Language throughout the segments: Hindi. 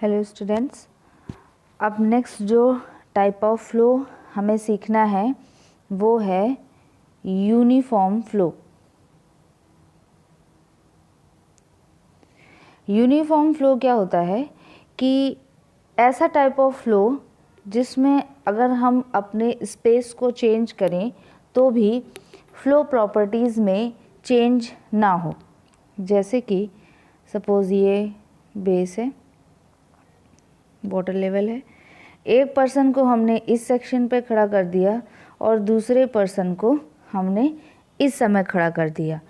हेलो स्टूडेंट्स, अब नेक्स्ट जो टाइप ऑफ फ्लो हमें सीखना है वो है यूनिफॉर्म फ्लो। यूनिफॉर्म फ्लो क्या होता है कि ऐसा टाइप ऑफ फ्लो जिसमें अगर हम अपने स्पेस को चेंज करें तो भी फ्लो प्रॉपर्टीज़ में चेंज ना हो। जैसे कि सपोज़ ये बेस है, वाटर लेवल है, एक पर्सन को हमने इस सेक्शन पे खड़ा कर दिया और दूसरे पर्सन को हमने इस समय खड़ा कर दिया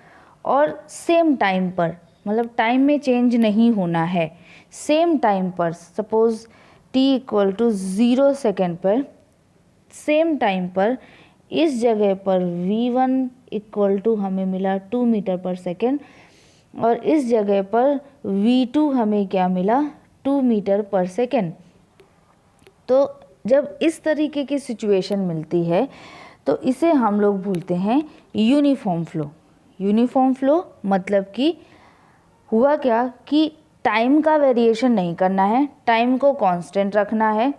और सेम टाइम पर, मतलब टाइम में चेंज नहीं होना है, सेम टाइम पर सपोज़ t=0 सेकेंड पर सेम टाइम पर इस जगह पर v1 हमें मिला 2 मीटर पर सेकेंड और इस जगह पर v2 हमें क्या मिला 2 मीटर पर सेकेंड। तो जब इस तरीके की सिचुएशन मिलती है तो इसे हम लोग बोलते हैं यूनिफॉर्म फ्लो। यूनिफॉर्म फ्लो मतलब कि हुआ क्या कि टाइम का वेरिएशन नहीं करना है, टाइम को कांस्टेंट रखना है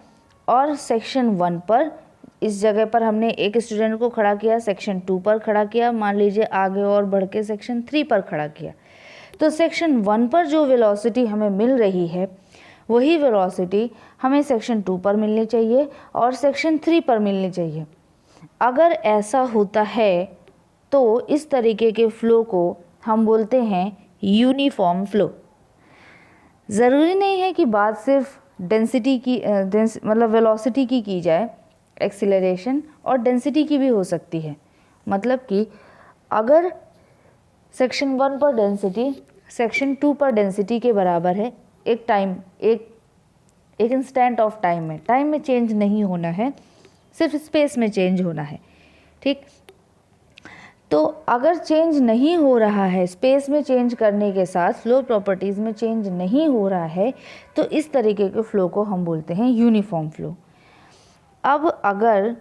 और सेक्शन 1 पर इस जगह पर हमने एक स्टूडेंट को खड़ा किया, सेक्शन 2 पर खड़ा किया, मान लीजिए आगे और बढ़ के सेक्शन 3 पर खड़ा किया, तो सेक्शन 1 पर जो वेलोसिटी हमें मिल रही है वही वेलोसिटी हमें सेक्शन 2 पर मिलनी चाहिए और सेक्शन 3 पर मिलनी चाहिए। अगर ऐसा होता है तो इस तरीके के फ्लो को हम बोलते हैं यूनिफॉर्म फ्लो। ज़रूरी नहीं है कि बात सिर्फ डेंसिटी की मतलब वेलोसिटी की जाए, एक्सीलरेशन और डेंसिटी की भी हो सकती है। मतलब कि अगर सेक्शन 1 पर डेंसिटी सेक्शन 2 पर डेंसिटी के बराबर है, एक इंस्टेंट ऑफ टाइम में चेंज नहीं होना है, सिर्फ स्पेस में चेंज होना है, ठीक। तो अगर चेंज नहीं हो रहा है, स्पेस में चेंज करने के साथ फ्लो प्रॉपर्टीज़ में चेंज नहीं हो रहा है, तो इस तरीके के फ्लो को हम बोलते हैं यूनिफॉर्म फ्लो। अब अगर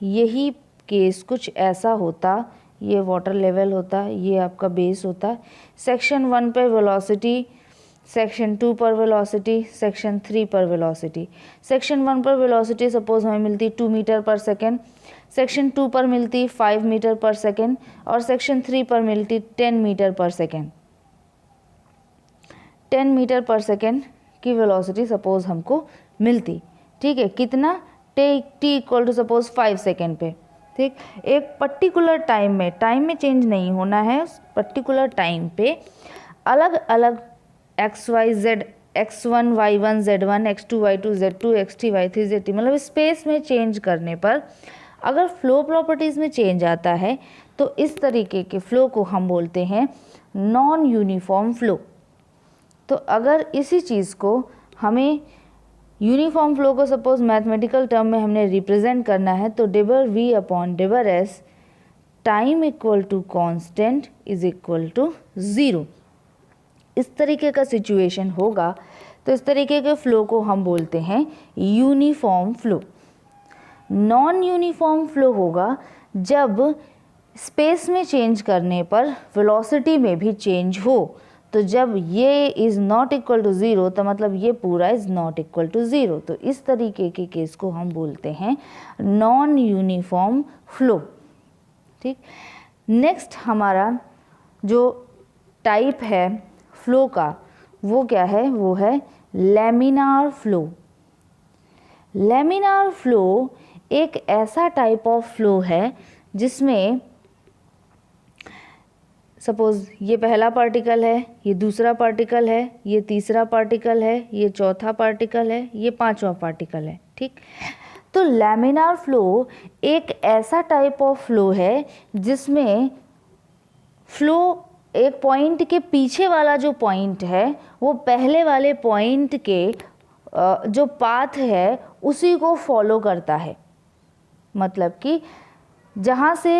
यही केस कुछ ऐसा होता, ये वाटर लेवल होता, ये आपका बेस होता, सेक्शन 1 पर वेलोसिटी, सेक्शन 2 पर वेलोसिटी, सेक्शन 3 पर वेलोसिटी। सेक्शन 1 पर वेलोसिटी सपोज हमें मिलती 2 मीटर पर सेकेंड, सेक्शन 2 पर मिलती 5 मीटर पर सेकेंड और सेक्शन 3 पर मिलती 10 मीटर पर सेकेंड। 10 मीटर पर सेकेंड की वेलोसिटी सपोज हमको मिलती, ठीक है, कितना t सपोज 5 सेकेंड पे, ठीक। एक पर्टिकुलर टाइम में चेंज नहीं होना है, उस पर्टिकुलर टाइम पे अलग अलग xyz x1 y1 z1 x2 y2 z2 x3 y3 z3 मतलब स्पेस में चेंज करने पर अगर फ्लो प्रॉपर्टीज़ में चेंज आता है तो इस तरीके के फ्लो को हम बोलते हैं नॉन यूनिफॉर्म फ्लो। तो अगर इसी चीज़ को हमें यूनिफॉर्म फ्लो को सपोज मैथमेटिकल टर्म में हमने रिप्रेजेंट करना है तो डेबर v अपॉन डेबर s time equal to constant is equal to 0। इस तरीके का सिचुएशन होगा तो इस तरीके के फ्लो को हम बोलते हैं uniform flow. Non uniform flow होगा जब स्पेस में चेंज करने पर वेलोसिटी में भी चेंज हो। तो जब ये इज़ नॉट इक्वल टू 0 तो मतलब ये पूरा इज़ नॉट इक्वल टू 0, तो इस तरीके के केस को हम बोलते हैं नॉन यूनिफॉर्म फ्लो, ठीक। नेक्स्ट हमारा जो टाइप है फ्लो का वो क्या है, वो है लैमिनार फ्लो। लैमिनार फ्लो एक ऐसा टाइप ऑफ फ्लो है जिसमें सपोज ये पहला पार्टिकल है, ये दूसरा पार्टिकल है, ये तीसरा पार्टिकल है, ये चौथा पार्टिकल है, ये पांचवा पार्टिकल है, ठीक। तो लैमिनार फ्लो एक ऐसा टाइप ऑफ फ्लो है जिसमें फ्लो एक पॉइंट के पीछे वाला जो पॉइंट है वो पहले वाले पॉइंट के जो पाथ है उसी को फॉलो करता है। मतलब कि जहाँ से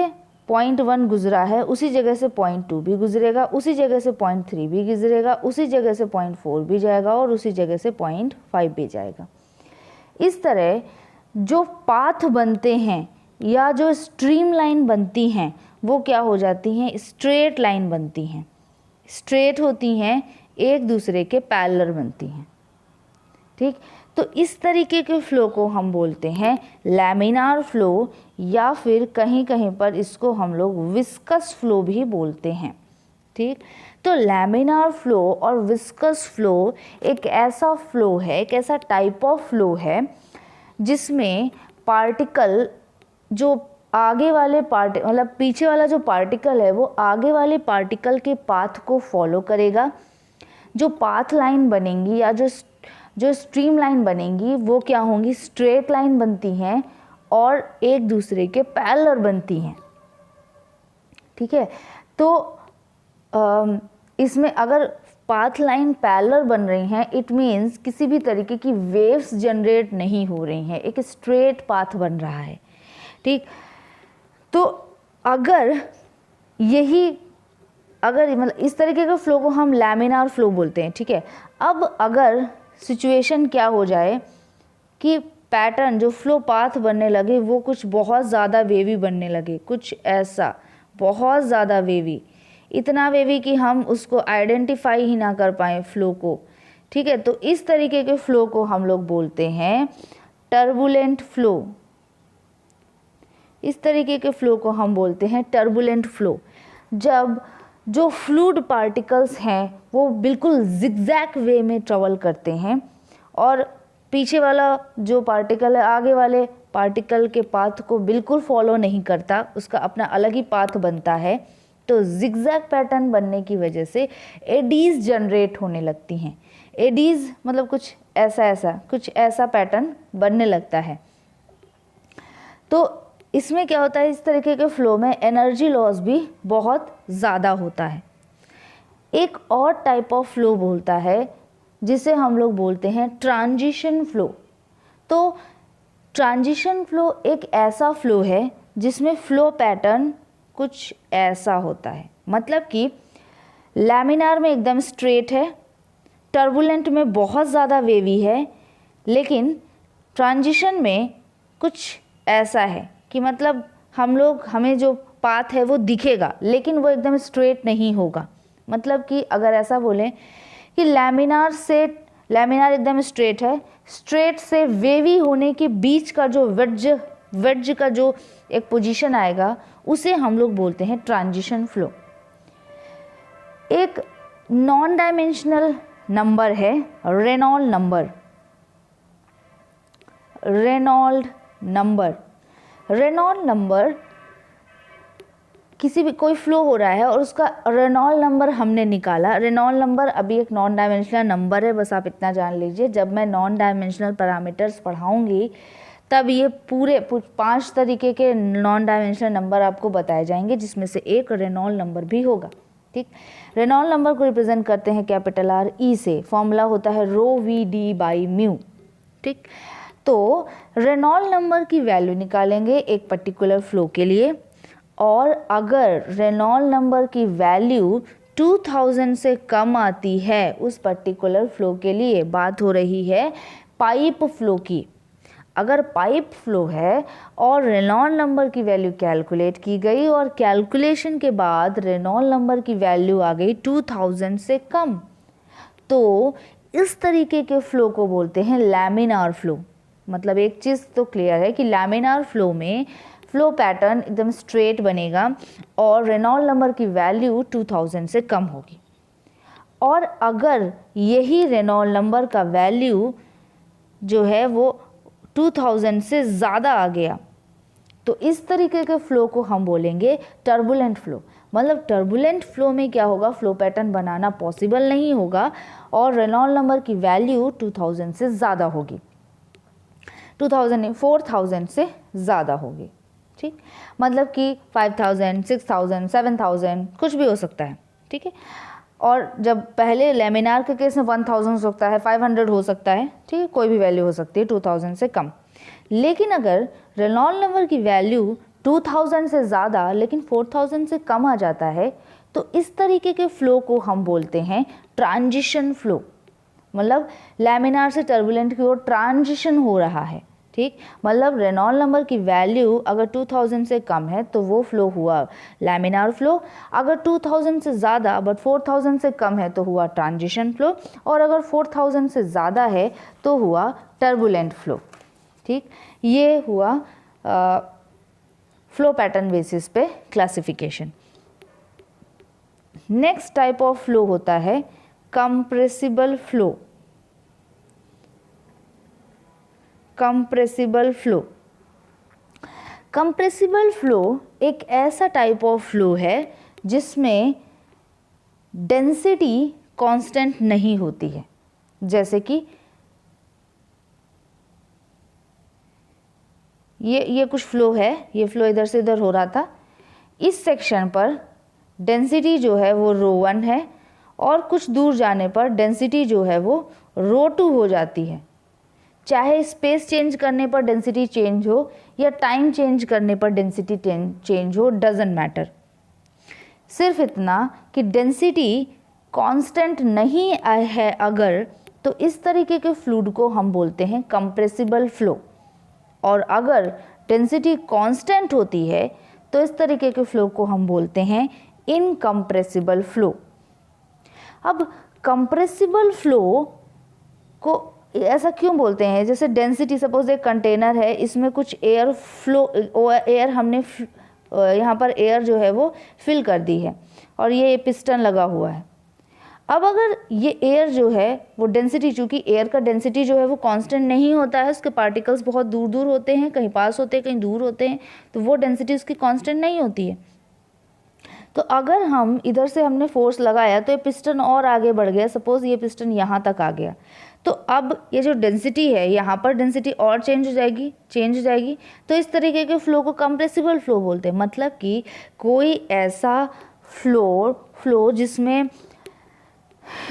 पॉइंट 1 गुजरा है उसी जगह से पॉइंट 2 भी गुजरेगा, उसी जगह से पॉइंट 3 भी गुजरेगा, उसी जगह से पॉइंट 4 भी जाएगा और उसी जगह से पॉइंट 5 भी जाएगा। इस तरह जो पाथ बनते हैं या जो स्ट्रीम लाइन बनती हैं वो क्या हो जाती हैं, स्ट्रेट लाइन बनती हैं, स्ट्रेट होती हैं, एक दूसरे के पैरेलल बनती हैं। ठीक। तो इस तरीके के फ्लो को हम बोलते हैं लैमिनार फ्लो, या फिर कहीं कहीं पर इसको हम लोग विस्कस फ्लो भी बोलते हैं। ठीक। तो लैमिनार फ्लो और विस्कस फ्लो एक ऐसा फ्लो है, एक ऐसा टाइप ऑफ फ्लो है जिसमें पार्टिकल जो आगे वाले मतलब पीछे वाला जो पार्टिकल है वो आगे वाले पार्टिकल के पाथ को फॉलो करेगा। जो पाथ लाइन बनेंगी या जो स्ट्रीम लाइन बनेंगी वो क्या होंगी, स्ट्रेट लाइन बनती हैं और एक दूसरे के पैरेलल बनती हैं। ठीक है। तो इसमें अगर पाथ लाइन पैरेलल बन रही हैं, इट मीन्स किसी भी तरीके की वेव्स जनरेट नहीं हो रही हैं, एक स्ट्रेट पाथ बन रहा है। ठीक। तो अगर मतलब इस तरीके के फ्लो को हम लैमिनार फ्लो बोलते हैं। ठीक है। अब अगर सिचुएशन क्या हो जाए कि पैटर्न जो फ्लो पाथ बनने लगे वो कुछ बहुत ज़्यादा वेवी बनने लगे, कुछ ऐसा बहुत ज़्यादा वेवी, इतना वेवी कि हम उसको आइडेंटिफाई ही ना कर पाए फ्लो को। ठीक है। तो इस तरीके के फ्लो को हम लोग बोलते हैं टर्बुलेंट फ्लो। इस तरीके के फ्लो को हम बोलते हैं टर्बुलेंट फ्लो। जब जो फ्लूइड पार्टिकल्स हैं वो बिल्कुल जिगजैग वे में ट्रेवल करते हैं और पीछे वाला जो पार्टिकल है आगे वाले पार्टिकल के पाथ को बिल्कुल फॉलो नहीं करता, उसका अपना अलग ही पाथ बनता है। तो जिगजैग पैटर्न बनने की वजह से एडीज जनरेट होने लगती हैं। एडीज मतलब कुछ ऐसा पैटर्न बनने लगता है। तो इसमें क्या होता है, इस तरीके के फ्लो में एनर्जी लॉस भी बहुत ज़्यादा होता है। एक और टाइप ऑफ फ्लो बोलता है जिसे हम लोग बोलते हैं ट्रांजिशन फ्लो। तो ट्रांजिशन फ्लो एक ऐसा फ्लो है जिसमें फ्लो पैटर्न कुछ ऐसा होता है, मतलब कि लैमिनार में एकदम स्ट्रेट है, टर्बुलेंट में बहुत ज़्यादा वेवी है, लेकिन ट्रांजिशन में कुछ ऐसा है कि मतलब हमें जो पाथ है वो दिखेगा लेकिन वो एकदम स्ट्रेट नहीं होगा। मतलब कि अगर ऐसा बोलें कि लैमिनार एकदम स्ट्रेट है, स्ट्रेट से वेवी होने के बीच का जो वेड्ज का जो एक पोजीशन आएगा उसे हम लोग बोलते हैं ट्रांजिशन फ्लो। एक नॉन डायमेंशनल नंबर है रेनॉल्ड नंबर किसी भी कोई फ्लो हो रहा है और उसका रेनॉल्ड नंबर हमने निकाला। रेनॉल्ड नंबर अभी एक नॉन डायमेंशनल नंबर है, बस आप इतना जान लीजिए। जब मैं नॉन डायमेंशनल पैरामीटर्स पढ़ाऊंगी तब ये पूरे 5 तरीके के नॉन डायमेंशनल नंबर आपको बताए जाएंगे, जिसमें से एक रेनॉल्ड नंबर भी होगा। ठीक। रेनॉल्ड नंबर को रिप्रेजेंट करते हैं कैपिटल R E से, फॉर्मूला होता है ρVD/μ। ठीक। तो रेनॉल्ड नंबर की वैल्यू निकालेंगे एक पर्टिकुलर फ्लो के लिए, और अगर रेनॉल्ड नंबर की वैल्यू 2000 से कम आती है उस पर्टिकुलर फ्लो के लिए, बात हो रही है पाइप फ्लो की। अगर पाइप फ्लो है और रेनॉल्ड नंबर की वैल्यू कैलकुलेट की गई और कैलकुलेशन के बाद रेनॉल्ड नंबर की वैल्यू आ गई 2000 से कम, तो इस तरीके के फ्लो को बोलते हैं लैमिनार फ्लो। मतलब एक चीज़ तो क्लियर है कि लैमिनार फ्लो में फ्लो पैटर्न एकदम स्ट्रेट बनेगा और रेनॉल्ड नंबर की वैल्यू 2000 से कम होगी। और अगर यही रेनॉल्ड नंबर का वैल्यू जो है वो 2000 से ज़्यादा आ गया तो इस तरीके के फ्लो को हम बोलेंगे टर्बुलेंट फ्लो। मतलब टर्बुलेंट फ्लो में क्या होगा, फ्लो पैटर्न बनाना पॉसिबल नहीं होगा और रेनॉल्ड नंबर की वैल्यू 2000 से ज़्यादा होगी, 4000 से ज़्यादा होगी। ठीक। मतलब कि 5000, 6000, 7000 कुछ भी हो सकता है। ठीक है। और जब पहले लैमिनार के केस में 1000 हो सकता है, 500 हो सकता है। ठीक है। कोई भी वैल्यू हो सकती है 2000 से कम। लेकिन अगर रेनॉल्ड नंबर की वैल्यू 2000 से ज़्यादा लेकिन 4000 से कम आ जाता है तो इस तरीके के फ्लो को हम बोलते हैं ट्रांजिशन फ्लो। मतलब लैमिनार से टर्बुलेंट की ओर ट्रांजिशन हो रहा है। ठीक, मतलब रेनॉल्ड नंबर की वैल्यू अगर 2000 से कम है तो वो फ्लो हुआ लैमिनार फ्लो, अगर 2000 से ज़्यादा बट 4000 से कम है तो हुआ ट्रांजिशन फ्लो, और अगर 4000 से ज़्यादा है तो हुआ टर्बुलेंट फ्लो। ठीक, ये हुआ फ्लो पैटर्न बेसिस पे classification. Next type of flow होता है compressible flow. Compressible flow, compressible flow एक ऐसा टाइप ऑफ फ्लो है जिसमें डेंसिटी कांस्टेंट नहीं होती है। जैसे कि ये कुछ फ्लो है, ये फ्लो इधर से इधर हो रहा था, इस सेक्शन पर डेंसिटी जो है वो ρ1 है और कुछ दूर जाने पर डेंसिटी जो है वो ρ2 हो जाती है। चाहे स्पेस चेंज करने पर डेंसिटी चेंज हो या टाइम चेंज करने पर डेंसिटी चेंज हो, डजंट मैटर। सिर्फ इतना कि डेंसिटी कांस्टेंट नहीं है अगर, तो इस तरीके के फ्लूइड को हम बोलते हैं कंप्रेसिबल फ्लो, और अगर डेंसिटी कांस्टेंट होती है तो इस तरीके के फ्लो को हम बोलते हैं इनकम्प्रेसिबल फ्लो। अब कंप्रेसिबल फ्लो को ऐसा क्यों बोलते हैं? जैसे डेंसिटी, सपोज एक कंटेनर है, इसमें कुछ एयर फ्लो, एयर हमने यहाँ पर एयर जो है वो फिल कर दी है और ये पिस्टन लगा हुआ है। अब अगर ये एयर जो है वो डेंसिटी, चूँकि एयर का डेंसिटी जो है वो कांस्टेंट नहीं होता है, उसके पार्टिकल्स बहुत दूर दूर होते हैं, कहीं पास होते हैं कहीं दूर होते हैं, तो वो डेंसिटी उसकी कांस्टेंट नहीं होती है। तो अगर हम इधर से हमने फोर्स लगाया तो ये पिस्टन और आगे बढ़ गया, सपोज ये पिस्टन यहाँ तक आ गया, तो अब ये जो डेंसिटी है यहाँ पर डेंसिटी और चेंज हो जाएगी। तो इस तरीके के फ्लो को कंप्रेसिबल फ्लो बोलते हैं। मतलब कि कोई ऐसा फ्लो जिसमें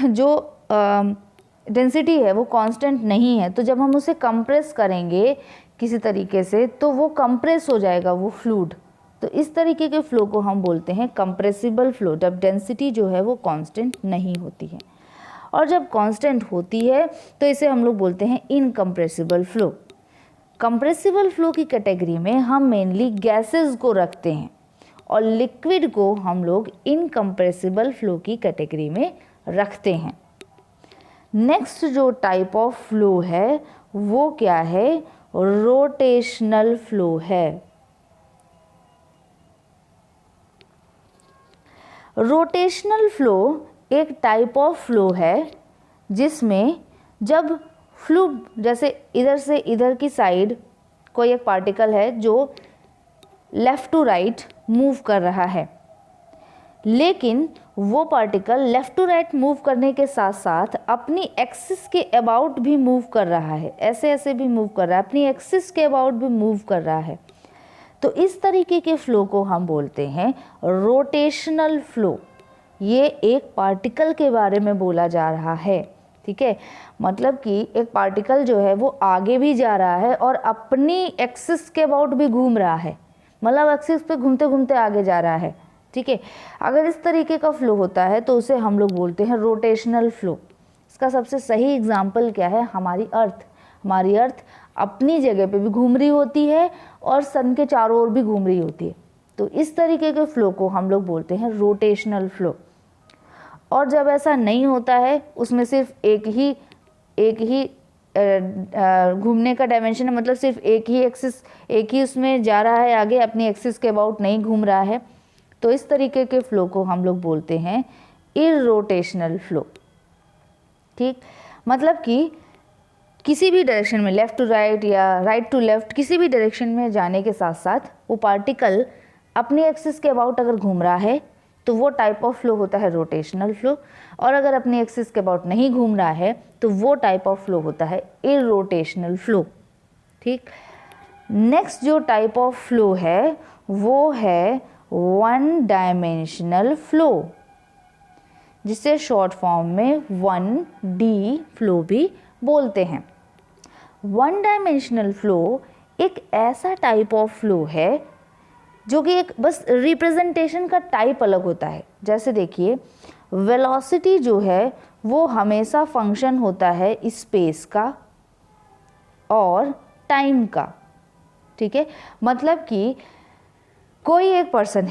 जो डेंसिटी है वो कांस्टेंट नहीं है, तो जब हम उसे कंप्रेस करेंगे किसी तरीके से तो वो कंप्रेस हो जाएगा वो फ्लूइड। तो इस तरीके के फ्लो को हम बोलते हैं कंप्रेसिबल फ्लो, जब डेंसिटी जो है वो कांस्टेंट नहीं होती है। और जब कांस्टेंट होती है तो इसे हम लोग बोलते हैं इनकम्प्रेसिबल फ्लो। कंप्रेसिबल फ्लो की कैटेगरी में हम मेनली गैसेस को रखते हैं और लिक्विड को हम लोग इनकम्प्रेसिबल फ्लो की कैटेगरी में रखते हैं। नेक्स्ट जो टाइप ऑफ फ्लो है वो क्या है? रोटेशनल फ्लो है। रोटेशनल फ्लो एक टाइप ऑफ फ्लो है जिसमें जब फ्लूइड, जैसे इधर से इधर की साइड कोई एक पार्टिकल है जो लेफ़्ट टू राइट मूव कर रहा है, लेकिन वो particle left to right move करने के साथ साथ अपनी एक्सिस के अबाउट भी मूव कर रहा है, ऐसे भी मूव कर रहा है, अपनी एक्सिस के अबाउट भी मूव कर रहा है। तो इस तरीके के फ्लो को हम बोलते हैं रोटेशनल फ्लो। ये एक पार्टिकल के बारे में बोला जा रहा है, ठीक है। मतलब कि एक पार्टिकल जो है वो आगे भी जा रहा है और अपनी एक्सिस के अबाउट भी घूम रहा है, मतलब एक्सिस पे घूमते घूमते आगे जा रहा है, ठीक है। अगर इस तरीके का फ्लो होता है तो उसे हम लोग बोलते हैं रोटेशनल फ्लो। इसका सबसे सही एग्जाम्पल क्या है? हमारी अर्थ। हमारी अर्थ अपनी जगह पे भी घूम रही होती है और सन के चारों ओर भी घूम रही होती है। तो इस तरीके के फ्लो को हम लोग बोलते हैं रोटेशनल फ्लो। और जब ऐसा नहीं होता है, उसमें सिर्फ एक ही घूमने का डायमेंशन है, मतलब सिर्फ एक ही एक्सिस, एक ही उसमें जा रहा है आगे, अपनी एक्सिस के अबाउट नहीं घूम रहा है, तो इस तरीके के फ्लो को हम लोग बोलते हैं इररोटेशनल फ्लो। ठीक, मतलब कि किसी भी डायरेक्शन में, लेफ़्ट टू राइट या राइट टू लेफ़्ट, किसी भी डायरेक्शन में जाने के साथ साथ वो पार्टिकल अपनी एक्सिस के अबाउट अगर घूम रहा है तो वो टाइप ऑफ फ्लो होता है रोटेशनल फ्लो। और अगर अपनी एक्सिस के अबाउट नहीं घूम रहा है तो वो टाइप ऑफ फ्लो होता है इररोटेशनल फ्लो। ठीक, नेक्स्ट जो टाइप ऑफ फ्लो है वो है वन डायमेंशनल फ्लो, जिसे शॉर्ट फॉर्म में 1D फ्लो भी बोलते हैं। वन डायमेंशनल फ्लो एक ऐसा टाइप ऑफ फ्लो है जो कि एक बस रिप्रेजेंटेशन का टाइप अलग होता है। जैसे देखिए, वेलोसिटी जो है वो हमेशा फंक्शन होता है स्पेस का, और टाइम का। ठीक है, मतलब कि कोई एक पर्सन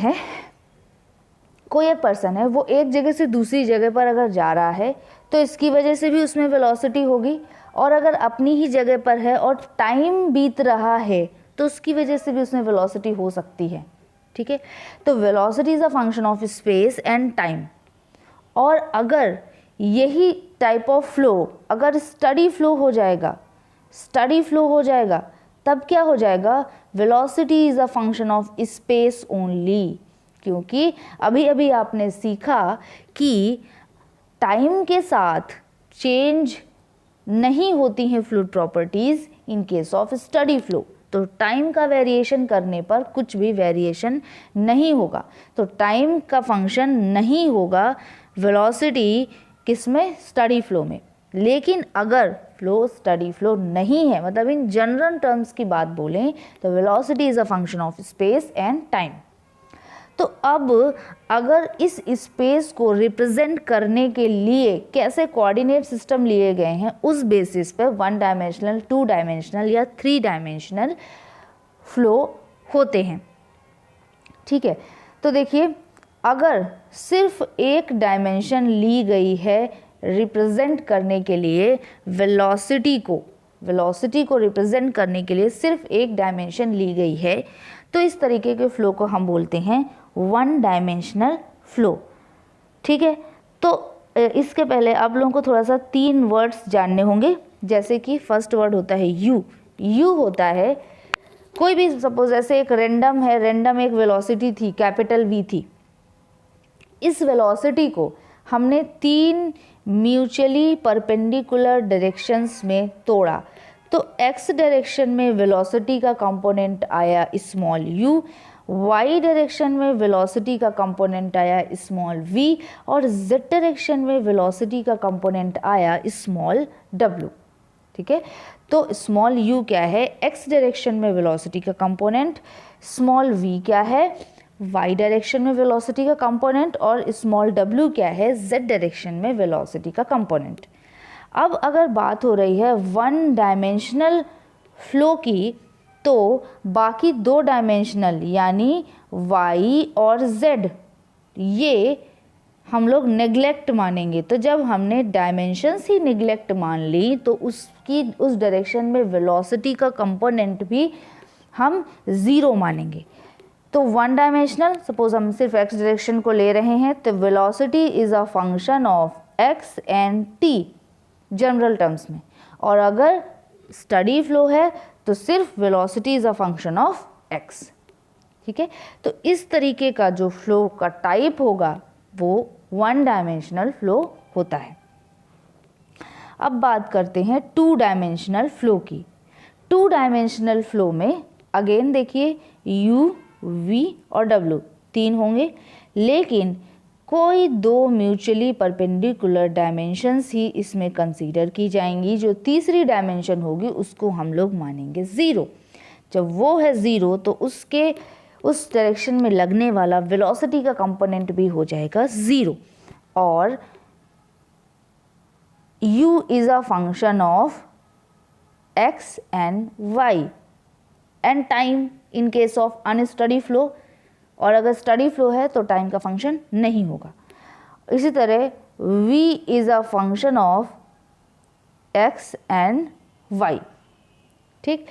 है वो एक जगह से दूसरी जगह पर अगर जा रहा है तो इसकी वजह से भी उसमें वेलोसिटी होगी, और अगर अपनी ही जगह पर है और टाइम बीत रहा है तो उसकी वजह से भी उसमें वेलोसिटी हो सकती है। ठीक है, तो velocity is a function of space and time. और अगर यही टाइप ऑफ फ्लो अगर स्टडी फ्लो हो जाएगा तब क्या हो जाएगा, velocity is a function of space only. क्योंकि अभी अभी आपने सीखा कि टाइम के साथ चेंज नहीं होती हैं fluid properties in case of steady flow. तो टाइम का वेरिएशन करने पर कुछ भी वेरिएशन नहीं होगा, तो टाइम का फंक्शन नहीं होगा वेलोसिटी किसमें, स्टडी फ्लो में। लेकिन अगर फ्लो स्टडी फ्लो नहीं है, मतलब इन जनरल टर्म्स की बात बोलें तो velocity is a function of space and time. तो अब अगर इस स्पेस को रिप्रेजेंट करने के लिए कैसे कोऑर्डिनेट सिस्टम लिए गए हैं, उस बेसिस पर 1 डायमेंशनल, 2 डायमेंशनल या 3 डायमेंशनल फ्लो होते हैं। ठीक है, तो देखिए अगर सिर्फ एक डायमेंशन ली गई है रिप्रेजेंट करने के लिए, वेलोसिटी को रिप्रेजेंट करने के लिए सिर्फ एक डायमेंशन ली गई है, तो इस तरीके के फ्लो को हम बोलते हैं 1 डायमेंशनल फ्लो। ठीक है, तो इसके पहले आप लोगों को थोड़ा सा 3 वर्ड्स जानने होंगे, जैसे कि फर्स्ट वर्ड होता है यू होता है कोई भी, सपोज ऐसे एक रेंडम है, रेंडम एक वेलोसिटी थी, कैपिटल V थी। इस वेलोसिटी को हमने 3 म्यूचुअली परपेंडिकुलर डायरेक्शंस में तोड़ा, तो x डायरेक्शन में वेलोसिटी का कंपोनेंट आया स्मॉल u, y डायरेक्शन में वेलोसिटी का कंपोनेंट आया स्मॉल v, और z डायरेक्शन में वेलोसिटी का कंपोनेंट आया स्मॉल w। ठीक है, तो स्मॉल u क्या है, x डायरेक्शन में वेलोसिटी का कंपोनेंट, स्मॉल v क्या है, y डायरेक्शन में वेलोसिटी का कंपोनेंट, और स्मॉल w क्या है, z डायरेक्शन में वेलोसिटी का कंपोनेंट। अब अगर बात हो रही है 1 डायमेंशनल फ्लो की, तो बाकी 2 डायमेंशनल यानी y और z ये हम लोग नेग्लेक्ट मानेंगे। तो जब हमने डायमेंशंस ही नेग्लेक्ट मान ली तो उस डायरेक्शन में वेलोसिटी का कंपोनेंट भी हम 0 मानेंगे। तो 1 डायमेंशनल, सपोज हम सिर्फ x डायरेक्शन को ले रहे हैं, तो velocity is a function of x and t general terms में, और अगर स्टडी फ्लो है तो सिर्फ velocity is a function of x। ठीक है, तो इस तरीके का जो फ्लो का टाइप होगा वो 1 डायमेंशनल फ्लो होता है। अब बात करते हैं 2 डायमेंशनल फ्लो की। 2 डायमेंशनल फ्लो में अगेन देखिए u, v और w 3 होंगे, लेकिन कोई 2 म्यूचुअली परपेंडिकुलर डायमेंशंस ही इसमें कंसीडर की जाएंगी। जो तीसरी डायमेंशन होगी उसको हम लोग मानेंगे 0। जब वो है 0 तो उस डायरेक्शन में लगने वाला वेलोसिटी का कंपोनेंट भी हो जाएगा 0, और u is a function of x and y and time in case of unsteady flow, और अगर स्टडी फ्लो है तो टाइम का फंक्शन नहीं होगा। इसी तरह v is a function of x and y। ठीक,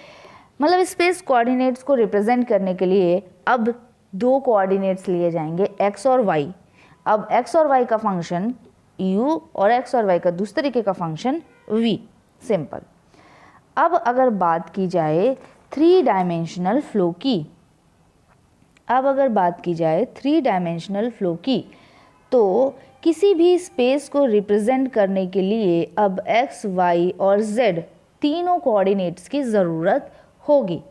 मतलब स्पेस कोऑर्डिनेट्स को रिप्रेजेंट करने के लिए अब 2 कोऑर्डिनेट्स लिए जाएंगे x और y। अब x और y का फंक्शन u और x और y का दूसरे तरीके का फंक्शन v, सिंपल। अब अगर बात की जाए 3 डायमेंशनल फ्लो की, तो किसी भी स्पेस को रिप्रेजेंट करने के लिए अब x, y और z तीनों कोऑर्डिनेट्स की ज़रूरत होगी।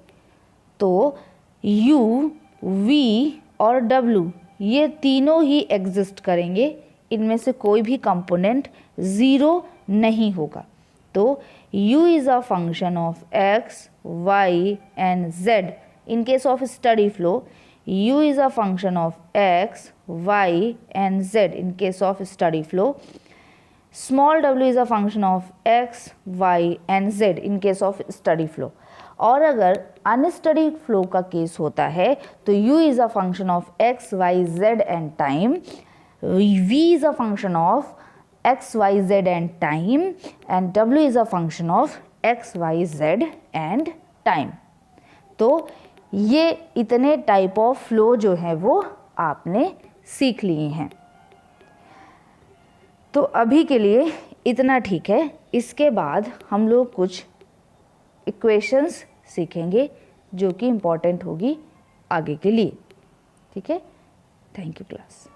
तो u, v और w ये तीनों ही एग्जिस्ट करेंगे, इनमें से कोई भी कंपोनेंट 0 नहीं होगा। तो u is a function of x, y and z। In case of steady flow u is a function of x, y and z in case of study flow. Small w is a function of x, y and z in case of study flow. और अगर अनस्टडीड फ्लो का केस होता है तो u is a function of x, y, z and time, v is a function of x, y, z and time and w is a function of x, y, z and time. तो ये इतने टाइप ऑफ फ्लो जो है वो आपने सीख लिए हैं। तो अभी के लिए इतना ठीक है। इसके बाद हम लोग कुछ इक्वेशंस सीखेंगे जो कि इम्पॉर्टेंट होगी आगे के लिए। ठीक है, थैंक यू क्लास।